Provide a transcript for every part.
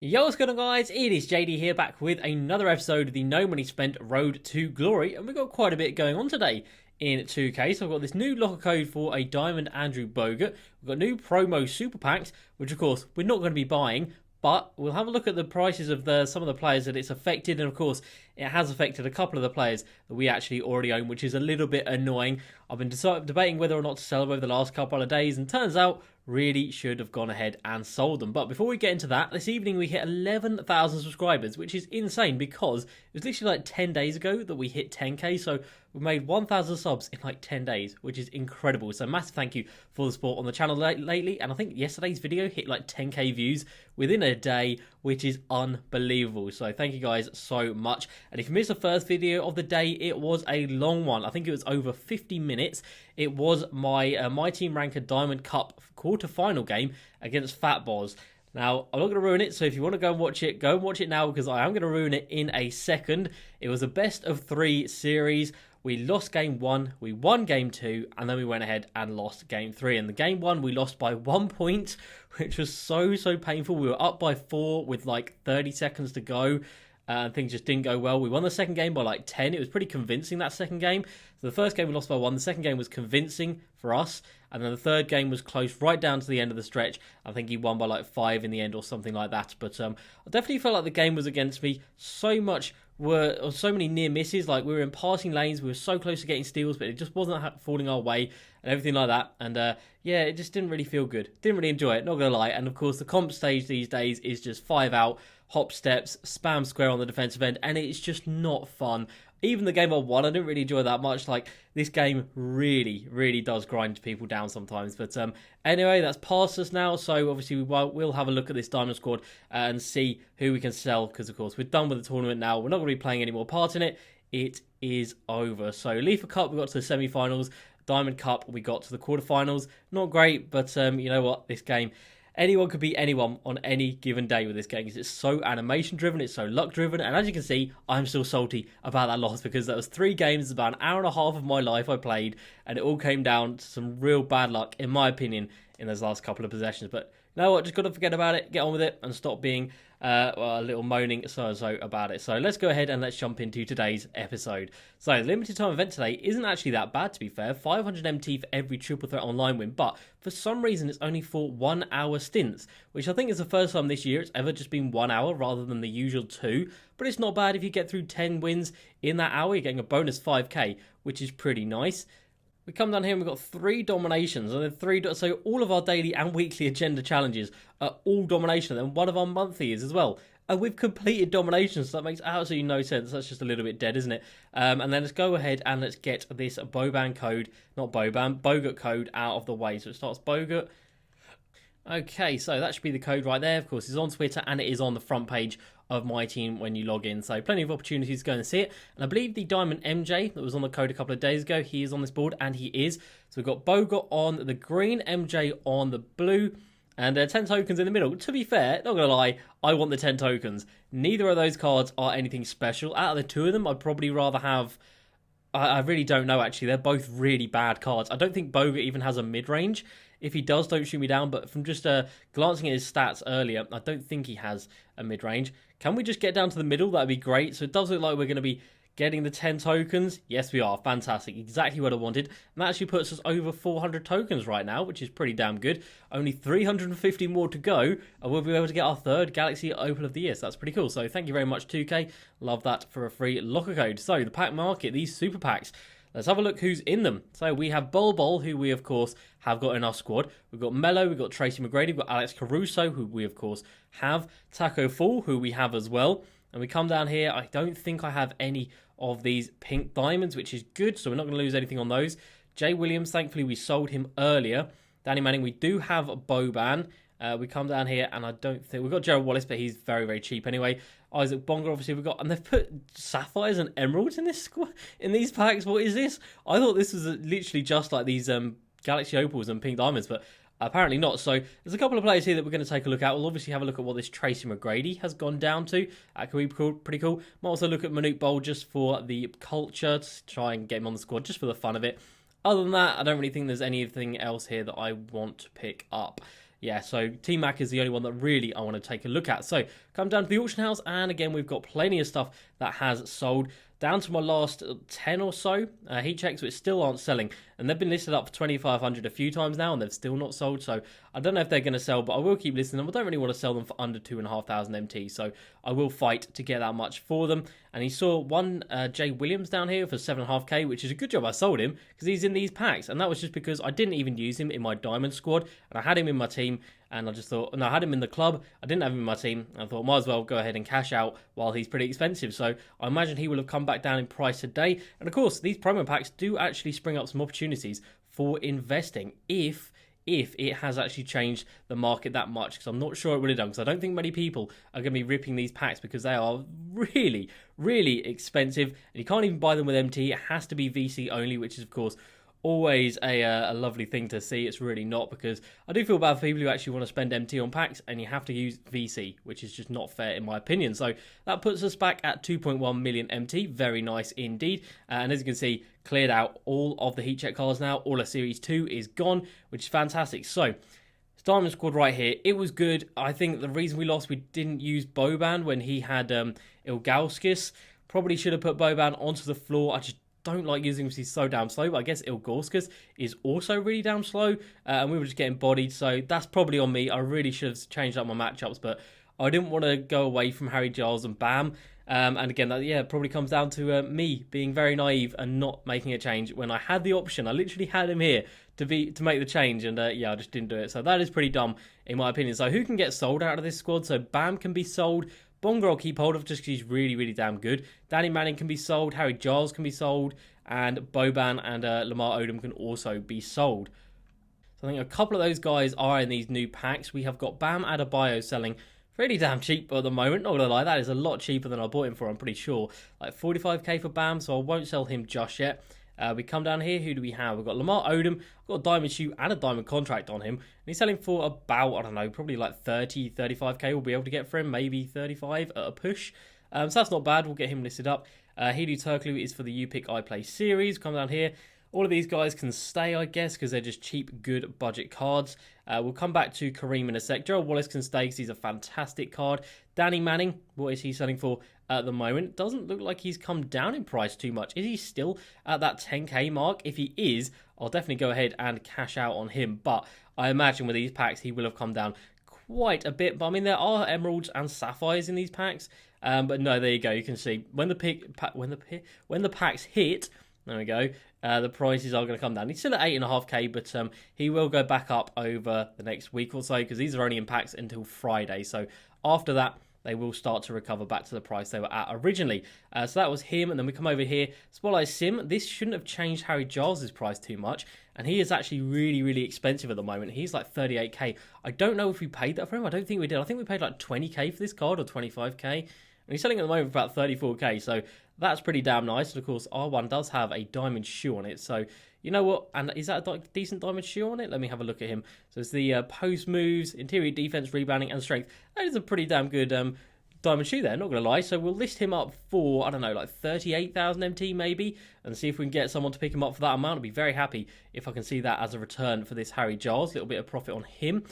Yo, what's going on, guys? It is JD here, back with another episode of the No Money Spent Road to Glory, and we've got quite a bit going on today in 2K. So I've got this new locker code for a Diamond Andrew Bogut. We've got new promo super packs, which of course we're not going to be buying, but we'll have a look at the prices of some of the players that it's affected, and of course it has affected a couple of the players that we actually already own, which is a little bit annoying. I've been debating whether or not to sell them over the last couple of days, and turns out really should have gone ahead and sold them. But before we get into that, this evening we hit 11,000 subscribers, which is insane because it was literally like 10 days ago that we hit 10k. So we made 1,000 subs in like 10 days, which is incredible. So massive thank you for the support on the channel lately. And I think yesterday's video hit like 10k views within a day, which is unbelievable. So thank you guys so much. And if you missed the first video of the day, it was a long one. I think it was over 50 minutes. It was my My Team Ranker Diamond Cup quarter-final game against Fat Boz. Now, I'm not going to ruin it, so if you want to go and watch it, go and watch it now, because I am going to ruin it in a second. It was a best of 3 series. We lost game 1, we won game 2, and then we went ahead and lost game 3. And the game 1, we lost by 1 point, which was so painful. We were up by 4 with like 30 seconds to go. And things just didn't go well. We won the second game by like 10. It was pretty convincing, that second game. So the first game we lost by 1. The second game was convincing for us. And then the third game was close right down to the end of the stretch. I think he won by like 5 in the end or something like that. But I definitely felt like the game was against me. So many near misses. Like, we were in passing lanes. We were so close to getting steals, but it just wasn't falling our way and everything like that. And yeah, it just didn't really feel good. Didn't really enjoy it, not going to lie. And of course, the comp stage these days is just 5 out, hop steps, spam square on the defensive end, and it's just not fun. Even the game I won, I didn't really enjoy that much. Like, this game really does grind people down sometimes. But anyway, that's past us now. So obviously we'll have a look at this diamond squad and see who we can sell. Because of course we're done with the tournament now. We're not going to be playing any more part in it. It is over. So Leafa Cup, we got to the semi-finals. Diamond Cup, we got to the quarterfinals. Not great, but you know what? This game, anyone could beat anyone on any given day with this game because it's so animation driven, it's so luck driven, and as you can see, I'm still salty about that loss because that was 3 games, about an hour and a half of my life I played, and it all came down to some real bad luck, in my opinion, in those last couple of possessions. But you know what, just got to forget about it, get on with it, and stop being a little moaning so about it. So let's go ahead and let's jump into today's episode. So the limited time event today isn't actually that bad, to be fair. 500 MT for every triple threat online win, but for some reason it's only for 1 hour stints, which I think is the first time this year it's ever just been 1 hour rather than the usual 2. But it's not bad. If you get through 10 wins in that hour, you're getting a bonus 5k, which is pretty nice. We come down here and we've got 3 dominations, and then so all of our daily and weekly agenda challenges are all domination, and then one of our monthly is as well. And we've completed dominations, so that makes absolutely no sense. That's just a little bit dead, isn't it? And then let's go ahead and let's get this Bogut code out of the way. So it starts Bogut. Okay, so that should be the code right there. Of course, it's on Twitter and it is on the front page of my team when you log in. So plenty of opportunities to go and see it. And I believe the Diamond MJ that was on the code a couple of days ago, he is on this board, and he is. So we've got Bogut on the green, MJ on the blue, and 10 tokens in the middle. To be fair, not going to lie, I want the 10 tokens. Neither of those cards are anything special. Out of the 2 of them, I'd probably rather have... I really don't know, actually. They're both really bad cards. I don't think Bogut even has a mid-range. If he does, don't shoot me down. But from just glancing at his stats earlier, I don't think he has a mid-range. Can we just get down to the middle? That'd be great. So it does look like we're going to be getting the 10 tokens. Yes, we are. Fantastic. Exactly what I wanted. And that actually puts us over 400 tokens right now, which is pretty damn good. Only 350 more to go, and we'll be able to get our 3rd Galaxy Opal of the year. So that's pretty cool. So thank you very much, 2K. Love that for a free locker code. So the pack market, these super packs. Let's have a look who's in them. So we have Bol, who we, of course, have got in our squad. We've got Mello, we've got Tracy McGrady, we've got Alex Caruso, who we, of course, have. Tacko Fall, who we have as well. And we come down here. I don't think I have any of these pink diamonds, which is good. So we're not going to lose anything on those. Jay Williams, thankfully, we sold him earlier. Danny Manning, we do have Boban. We come down here, and I don't think... We've got Gerald Wallace, but he's very cheap anyway. Isaac Bonga, obviously, we've got... And they've put sapphires and emeralds in this squad, in these packs. What is this? I thought this was literally just like these Galaxy Opals and pink diamonds, but apparently not. So there's a couple of players here that we're going to take a look at. We'll obviously have a look at what this Tracy McGrady has gone down to. That could be pretty cool. Might also look at Manute Bol just for the culture, to try and get him on the squad, just for the fun of it. Other than that, I don't really think there's anything else here that I want to pick up. Yeah, so T-Mac is the only one that really I want to take a look at. So, come down to the auction house, and again, we've got plenty of stuff that has sold. Down to my last 10 or so heat checks, which still aren't selling. And they've been listed up for 2,500 a few times now, and they've still not sold. So I don't know if they're going to sell, but I will keep listing them. I don't really want to sell them for under 2,500 MT, so I will fight to get that much for them. And he saw one Jay Williams down here for 7.5k, which is a good job I sold him, because he's in these packs. And that was just because I didn't even use him in my diamond squad, and I had him in my team. And I just thought, no, I had him in the club. I didn't have him in my team. I thought, might as well go ahead and cash out while he's pretty expensive. So I imagine he will have come back down in price today. And of course, these promo packs do actually spring up some opportunities for investing if it has actually changed the market that much, because I'm not sure it would have done, because I don't think many people are going to be ripping these packs because they are really, really expensive. And you can't even buy them with MT. It has to be VC only, which is, of course, always a lovely thing to see. It's really not, because I do feel bad for people who actually want to spend MT on packs and you have to use VC, which is just not fair in my opinion. So that puts us back at 2.1 million MT. Very nice indeed. And as you can see, cleared out all of the heat check cards now. All of Series 2 is gone, which is fantastic. So Diamond Squad right here, it was good. I think the reason we lost, we didn't use Boban when he had Ilgauskas. Probably should have put Boban onto the floor. I just don't like using him because he's so damn slow, but I guess Ilgauskas is also really damn slow, and we were just getting bodied, so that's probably on me. I really should have changed up my matchups, but I didn't want to go away from Harry Giles and Bam, and again, that probably comes down to me being very naive and not making a change when I had the option. I literally had him here to make the change, and I just didn't do it, so that is pretty dumb in my opinion. So who can get sold out of this squad? So Bam can be sold. Bonga I'll keep hold of just because he's really, really damn good. Danny Manning can be sold. Harry Giles can be sold. And Boban and Lamar Odom can also be sold. So I think a couple of those guys are in these new packs. We have got Bam Adebayo selling pretty damn cheap at the moment. Not gonna lie, that is a lot cheaper than I bought him for, I'm pretty sure. Like 45k for Bam, so I won't sell him just yet. We come down here, who do we have? We've got Lamar Odom, we've got a diamond shoe and a diamond contract on him. And he's selling for about, I don't know, probably like 30, 35k we'll be able to get for him, maybe 35 at a push. So that's not bad, we'll get him listed up. Hedu Turkoglu is for the You Pick I Play series. Come down here. All of these guys can stay, I guess, because they're just cheap, good budget cards. We'll come back to Kareem in a sec. Gerald Wallace can stay because he's a fantastic card. Danny Manning, what is he selling for at the moment? Doesn't look like he's come down in price too much. Is he still at that 10k mark? If he is, I'll definitely go ahead and cash out on him. But I imagine with these packs, he will have come down quite a bit. But I mean, there are emeralds and sapphires in these packs. But no, there you go. You can see when the packs hit. There we go. The prices are going to come down. He's still at 8.5k, but he will go back up over the next week or so because these are only in packs until Friday. So after that, they will start to recover back to the price they were at originally. So that was him, and then we come over here. Spotlight Sim. This shouldn't have changed Harry Giles' price too much, and he is actually really, really expensive at the moment. He's like 38k. I don't know if we paid that for him. I don't think we did. I think we paid like 20k for this card or 25k. And he's selling at the moment for about 34k, so that's pretty damn nice. And of course, R1 does have a diamond shoe on it, so you know what? And is that a decent diamond shoe on it? Let me have a look at him. So it's the post moves, interior defense, rebounding, and strength. That is a pretty damn good diamond shoe there, not going to lie. So we'll list him up for, I don't know, like 38,000 MT maybe, and see if we can get someone to pick him up for that amount. I'll be very happy if I can see that as a return for this Harry Giles. A little bit of profit on him.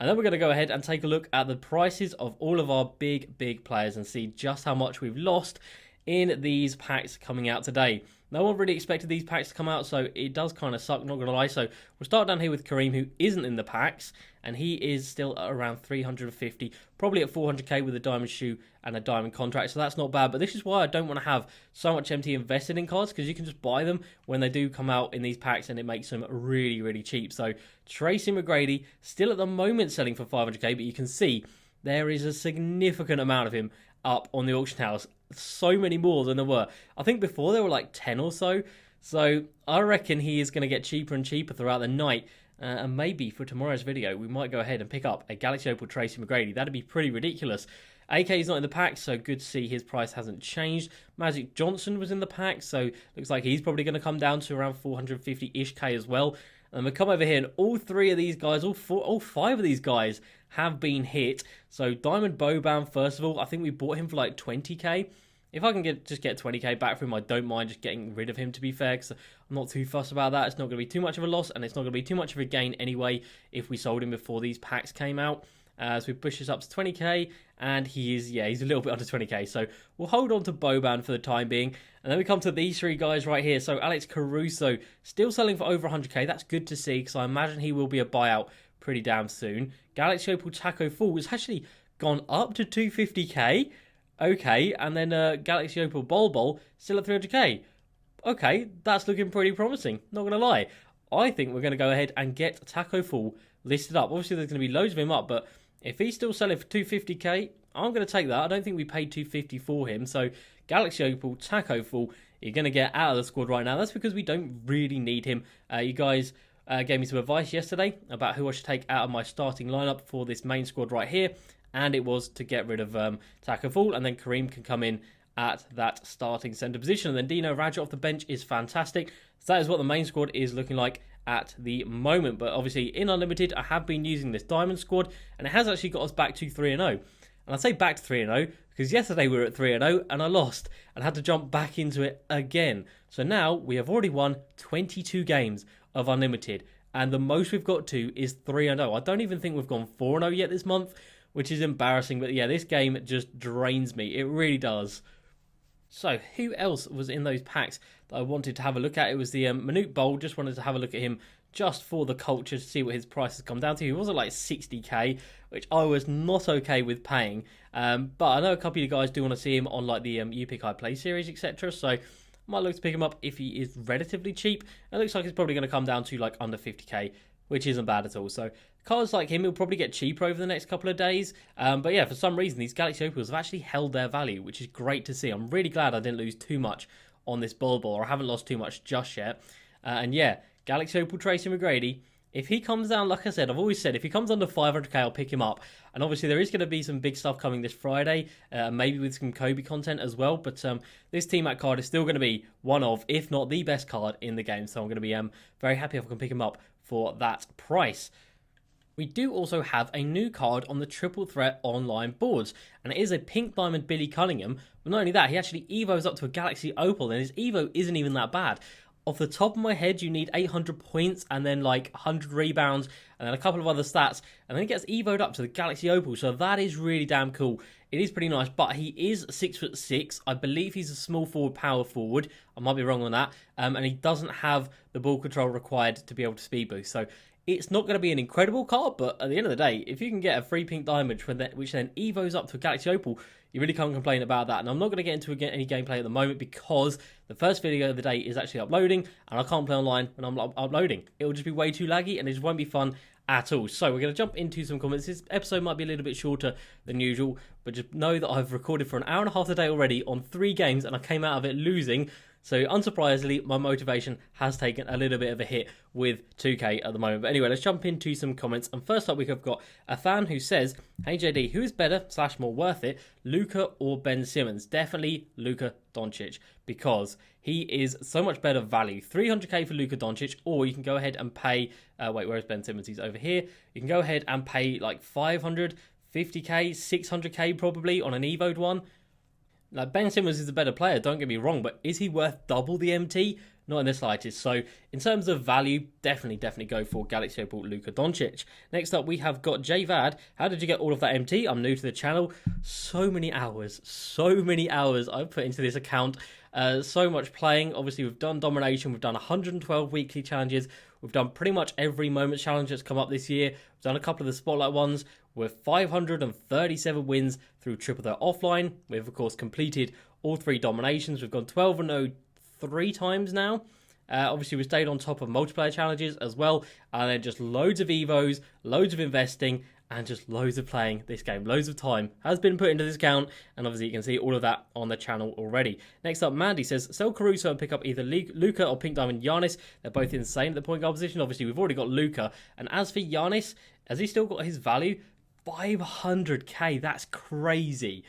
And then we're going to go ahead and take a look at the prices of all of our big players and see just how much we've lost in these packs coming out today. No one really expected these packs to come out, so it does kind of suck, not going to lie. So we'll start down here with Kareem, who isn't in the packs, and he is still at around 350, probably at 400k with a diamond shoe and a diamond contract, so that's not bad. But this is why I don't want to have so much MT invested in cards, because you can just buy them when they do come out in these packs, and it makes them really, really cheap. So Tracy McGrady, still at the moment selling for 500k, but you can see there is a significant amount of him up on the auction house. So many more than there were. I think before there were like 10 or so. So I reckon he is going to get cheaper and cheaper throughout the night. And maybe for tomorrow's video, we might go ahead and pick up a Galaxy Opal Tracy McGrady. That'd be pretty ridiculous. AK is not in the pack, so good to see his price hasn't changed. Magic Johnson was in the pack, so looks like he's probably going to come down to around 450-ish K as well. And we come over here, and all three of these guys, all five of these guys have been hit. So Diamond Boban, first of all, I think we bought him for like 20k. If I can just get 20k back from him, I don't mind just getting rid of him, to be fair, because I'm not too fussed about that. It's not going to be too much of a loss, and it's not going to be too much of a gain anyway if we sold him before these packs came out. So we push this up to 20k, and he's a little bit under 20k. So we'll hold on to Boban for the time being. And then we come to these three guys right here. So Alex Caruso, still selling for over 100k. That's good to see, because I imagine he will be a buyout pretty damn soon. Galaxy Opal Tacko Full has actually gone up to 250k. Okay, and then Galaxy Opal Bol still at 300k. Okay, that's looking pretty promising, not going to lie. I think we're going to go ahead and get Tacko Full listed up. Obviously, there's going to be loads of him up, but if he's still selling for 250k, I'm going to take that. I don't think we paid 250 for him. So, Galaxy Opal, Tacko Full, you're going to get out of the squad right now. That's because we don't really need him. You guys gave me some advice yesterday about who I should take out of my starting lineup for this main squad right here. And it was to get rid of Tacko Full, and then Kareem can come in at that starting centre position. And then Dino Radja off the bench is fantastic. So that is what the main squad is looking like at the moment. But obviously in Unlimited, I have been using this Diamond squad, and it has actually got us back to 3-0. And I say back to 3-0 because yesterday we were at 3-0 and I lost and had to jump back into it again. So now we have already won 22 games of Unlimited, and the most we've got to is 3-0. I don't even think we've gone 4-0 yet this month, which is embarrassing. But yeah, this game just drains me. It really does. So, who else was in those packs that I wanted to have a look at? It was the Manute Bowl. Just wanted to have a look at him just for the culture to see what his price has come down to. He was at like 60k, which I was not okay with paying. But I know a couple of you guys do want to see him on like the You Pick I Play series, etc. So, I might look to pick him up if he is relatively cheap. It looks like it's probably going to come down to like under 50k, which isn't bad at all. So, cards like him will probably get cheaper over the next couple of days. But yeah, for some reason, these Galaxy Opals have actually held their value, which is great to see. I'm really glad I didn't lose too much on this Bol, or I haven't lost too much just yet. And yeah, Galaxy Opal Tracy McGrady, if he comes down, like I said, I've always said, if he comes under 500k, I'll pick him up. And obviously, there is going to be some big stuff coming this Friday, maybe with some Kobe content as well. But this T-Mac card is still going to be one of, if not the best card in the game. So I'm going to be very happy if I can pick him up for that price. We do also have a new card on the Triple Threat online boards, and it is a Pink Diamond Billy Cunningham. But not only that, he actually evos up to a Galaxy Opal, and his evo isn't even that bad. Off the top of my head, you need 800 points, and then like 100 rebounds, and then a couple of other stats, and then he gets evoed up to the Galaxy Opal, so that is really damn cool. It is pretty nice, but he is 6'6". I believe he's a small forward, power forward. I might be wrong on that. And he doesn't have the ball control required to be able to speed boost. So it's not going to be an incredible card, but at the end of the day, if you can get a free pink diamond which then evos up to a Galaxy Opal, you really can't complain about that. And I'm not going to get into any gameplay at the moment because the first video of the day is actually uploading, and I can't play online when I'm uploading. It will just be way too laggy, and it just won't be fun at all. So we're going to jump into some comments. This episode might be a little bit shorter than usual, but just know that I've recorded for an hour and a half today already on 3 games, and I came out of it losing. So unsurprisingly, my motivation has taken a little bit of a hit with 2K at the moment. But anyway, let's jump into some comments. And first up, we've got a fan who says, "Hey JD, who is better / more worth it, Luka or Ben Simmons?" Definitely Luka Doncic, because he is so much better value. 300k for Luka Doncic, or you can go ahead and pay, where's Ben Simmons? He's over here. You can go ahead and pay like 500, 50k, 600k probably on an evoed one. Like, Ben Simmons is a better player, don't get me wrong, but is he worth double the MT? Not in the slightest. So, in terms of value, definitely go for Galaxy Opal Luka Doncic. Next up, we have got JVAD. How did you get all of that MT? I'm new to the channel. So many hours I've put into this account. So much playing. Obviously, we've done Domination. We've done 112 weekly challenges. We've done pretty much every moment challenge that's come up this year. We've done a couple of the Spotlight ones. With 537 wins through Triple Threat Offline. We've, of course, completed all 3 dominations. We've gone 12-0 3 times now. Obviously, we stayed on top of multiplayer challenges as well. And then just loads of evos, loads of investing, and just loads of playing this game. Loads of time has been put into this account. And obviously, you can see all of that on the channel already. Next up, Mandy says, sell Caruso and pick up either Luka or Pink Diamond Giannis. They're both insane at the point guard position. Obviously, we've already got Luka. And as for Giannis, has he still got his value? 500k, that's crazy.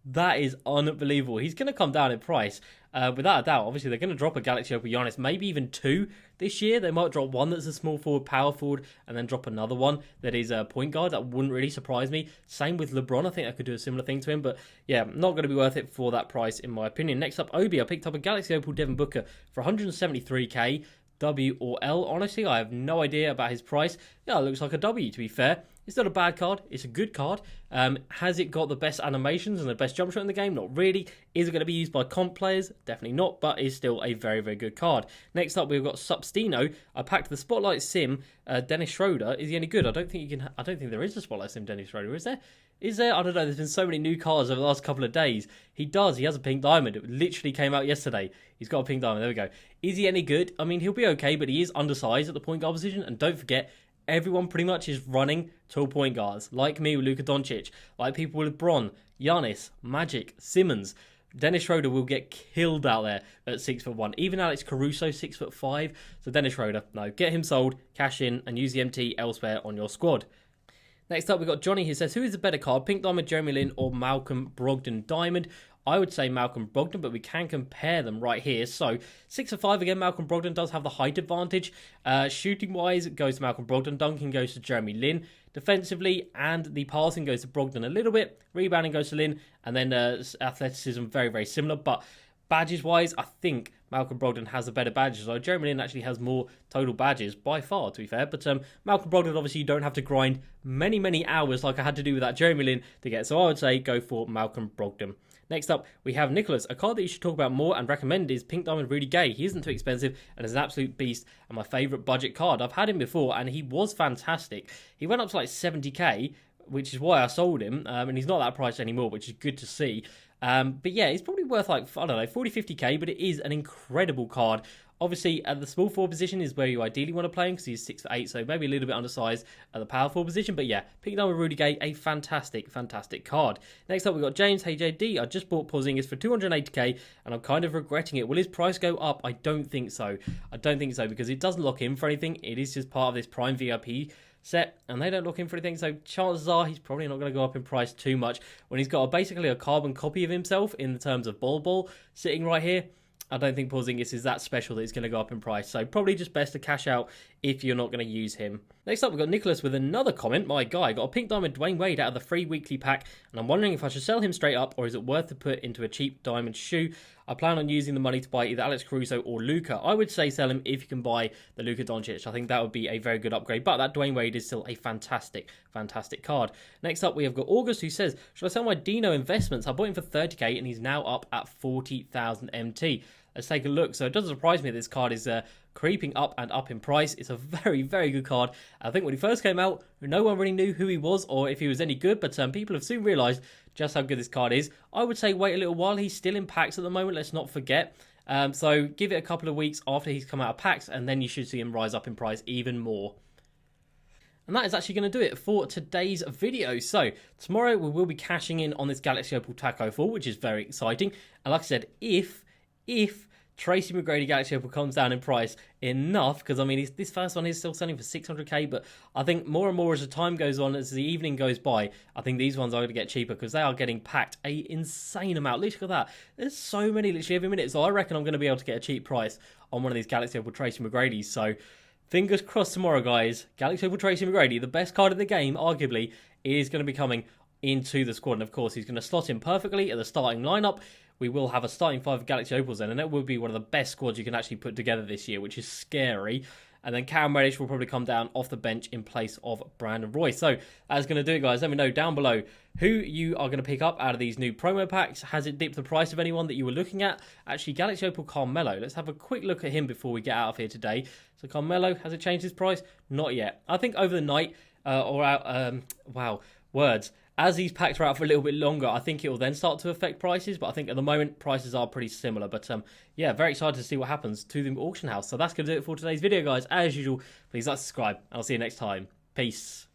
That is unbelievable. He's going to come down in price, without a doubt. Obviously, they're going to drop a Galaxy Opal Giannis, maybe even 2 this year. They might drop one that's a small forward, power forward, and then drop another one that is a point guard. That wouldn't really surprise me. Same with LeBron. I think I could do a similar thing to him, but yeah, not going to be worth it for that price, in my opinion. Next up, Obi. I picked up a Galaxy Opal Devin Booker for 173k. W or L? Honestly, I have no idea about his price. Yeah, it looks like a W, to be fair. It's not a bad card. It's a good card. Has it got the best animations and the best jump shot in the game? Not really. Is it going to be used by comp players? Definitely not, but it's still a very, very good card. Next up, we've got Substino. I packed the Spotlight Sim, Dennis Schroeder. Is he any good? I don't think there is a Spotlight Sim Dennis Schroeder, is there? Is there? I don't know. There's been so many new cards over the last couple of days. He does. He has a pink diamond. It literally came out yesterday. He's got a pink diamond. There we go. Is he any good? I mean, he'll be okay, but he is undersized at the point guard position. And don't forget, everyone pretty much is running tall point guards. Like me with Luka Doncic. Like people with Bron, Giannis, Magic, Simmons. Dennis Schroeder will get killed out there at 6'1". Even Alex Caruso, 6'5". So Dennis Schroeder, no. Get him sold, cash in, and use the MT elsewhere on your squad. Next up, we've got Johnny who says, who is the better card, Pink Diamond, Jeremy Lin, or Malcolm Brogdon Diamond? I would say Malcolm Brogdon, but we can compare them right here. So, 6'5", again, Malcolm Brogdon does have the height advantage. Shooting-wise, it goes to Malcolm Brogdon. Dunking goes to Jeremy Lin. Defensively, and the passing goes to Brogdon a little bit. Rebounding goes to Lin. And then athleticism, very, very similar. But badges-wise, I think Malcolm Brogdon has the better badges. So Jeremy Lin actually has more total badges by far, to be fair. But Malcolm Brogdon, obviously, you don't have to grind many, many hours like I had to do with that Jeremy Lin to get. So I would say go for Malcolm Brogdon. Next up, we have Nicholas. A card that you should talk about more and recommend is Pink Diamond Rudy Gay. He isn't too expensive and is an absolute beast and my favourite budget card. I've had him before and he was fantastic. He went up to like 70k, which is why I sold him. And he's not that price anymore, which is good to see. But yeah, he's probably worth like, I don't know, 40, 50k, but it is an incredible card. Obviously, at the small forward position is where you ideally want to play him because he's 6'8", so maybe a little bit undersized at the power forward position. But yeah, Pink Diamond Rudy Gay, a fantastic, fantastic card. Next up, we've got James. Hey, JD, I just bought Porzingis for 280k, and I'm kind of regretting it. Will his price go up? I don't think so. I don't think so because it doesn't lock in for anything. It is just part of this Prime VIP set, and they don't look in for anything, so chances are he's probably not going to go up in price too much when he's got basically a carbon copy of himself in terms of Bol sitting right here. I don't think Porzingis is that special that he's going to go up in price. So probably just best to cash out if you're not going to use him. Next up, we've got Nicholas with another comment. My guy, got a Pink Diamond Dwayne Wade out of the free weekly pack, and I'm wondering if I should sell him straight up or is it worth to put into a cheap diamond shoe? I plan on using the money to buy either Alex Caruso or Luka. I would say sell him if you can buy the Luka Doncic. I think that would be a very good upgrade, but that Dwayne Wade is still a fantastic, fantastic card. Next up, we have got August who says, should I sell my Dino investments? I bought him for 30k and he's now up at 40,000 MT. Let's take a look. So it doesn't surprise me that this card is creeping up and up in price. It's a very, very good card. I think when he first came out, no one really knew who he was or if he was any good, but people have soon realised just how good this card is. I would say wait a little while. He's still in packs at the moment, let's not forget. So give it a couple of weeks after he's come out of packs, and then you should see him rise up in price even more. And that is actually going to do it for today's video. So tomorrow we will be cashing in on this Galaxy Opal Tacko 4, which is very exciting. And like I said, if Tracy McGrady Galaxy Opal comes down in price enough, because I mean this first one is still selling for 600k, but I think more and more as the time goes on, as the evening goes by, I think these ones are going to get cheaper because they are getting packed a insane amount. Look at that, there's so many literally every minute, so I reckon I'm going to be able to get a cheap price on one of these Galaxy Opal Tracy McGrady's. So fingers crossed tomorrow, guys. Galaxy Opal Tracy McGrady, the best card in the game arguably, is going to be coming into the squad, and of course he's going to slot in perfectly at the starting lineup. We will have a starting 5 of Galaxy Opals then, and that will be one of the best squads you can actually put together this year, which is scary. And then Cam Reddish will probably come down off the bench in place of Brandon Royce. So that's going to do it, guys. Let me know down below who you are going to pick up out of these new promo packs. Has it dipped the price of anyone that you were looking at? Actually, Galaxy Opal Carmelo. Let's have a quick look at him before we get out of here today. So Carmelo, has it changed his price? Not yet. I think over the night, as these packs are out for a little bit longer, I think it will then start to affect prices. But I think at the moment, prices are pretty similar. But yeah, very excited to see what happens to the auction house. So that's going to do it for today's video, guys. As usual, please like, subscribe, and I'll see you next time. Peace.